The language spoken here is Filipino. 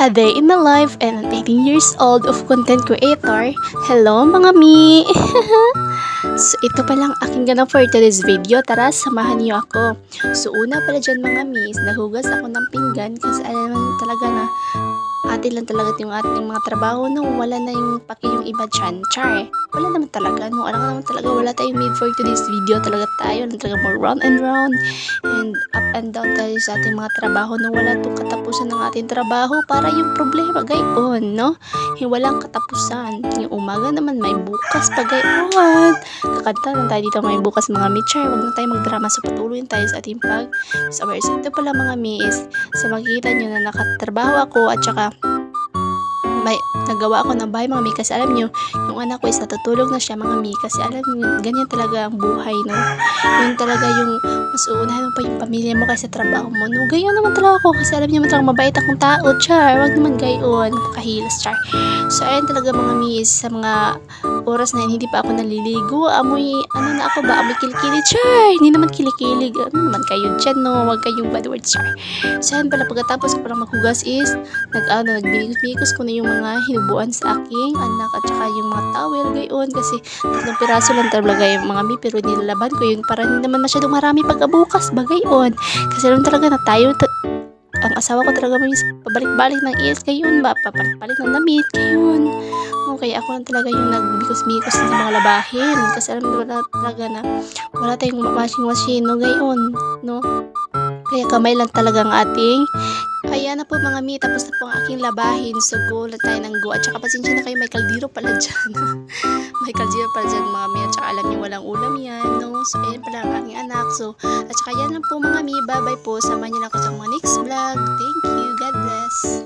A day in the life and an 18 years old of content creator. Hello mga mi! So ito pa lang aking ganap for today's video. Tara, samahan niyo ako. So una pala dyan mga mis, nahugas ako ng pinggan kasi alam naman talaga na atin lang talaga yung ating mga trabaho nung wala na yung paki yung iba dyan. Char, wala naman talaga. No, alam naman talaga wala tayong made for today's video. Talaga tayo lang talaga more round and up and down tayo sa ating mga trabaho nung wala itong katapusan ng ating trabaho para yung problema gayon, no? Yung walang katapusan. Yung umaga naman may bukas pa gayon. Kakanta lang tayo dito may bukas mga mitchar. Huwag na tayo magdrama so patuloy tayo sa ating so ito pala mga miis. Sa makikita nyo na nakatrabaho ako at saka may nagawa ako ng bahay mga mi kasi alam nyo yung anak ko is natutulog na siya mga mi kasi alam nyo ganyan talaga ang buhay no yun talaga yung mas uunahin mo pa yung pamilya mo kaysa trabaho mo no gayon naman talaga ako kasi alam nyo naman talaga mabait akong tao char wag naman gayon kahilas char so ayun talaga mga mi sa mga oras na yun, hindi pa ako naliligo amoy ano na ako ba amoy kilikili char hindi naman kilikilig ano naman kayo dyan no wag kayong bad words char so ayun pala pagkatapos ko palang maghugas is nagbigos ko na yung mga hinubuan sa aking anak at saka yung mga towel gayon kasi 3 piraso lang talaga yung mga mi pero nilalaban ko yun para hindi naman masyadong marami pagkabukas ba gayon kasi alam talaga na tayo ang asawa ko talaga may pabalik-balik ng is gayon ba papalit ng damit gayon kaya ako lang talaga yung nagbikos-bikos sa mga labahin kasi alam mo talaga na wala tayong washing machine no gayon no kaya kamay lang talaga ang ating ayan na po mga mi, tapos na po ang aking labahin. So go lang tayo ng go. At saka pasensya na kayo, may kaldero pala dyan. May kaldero pala dyan mga mi. At saka alam niyo walang ulam yan. No? So ayan pala ang aking anak. So at saka yan lang po mga mi. Bye bye po. Samahan niyo lang ako sa mga next vlog. Thank you. God bless.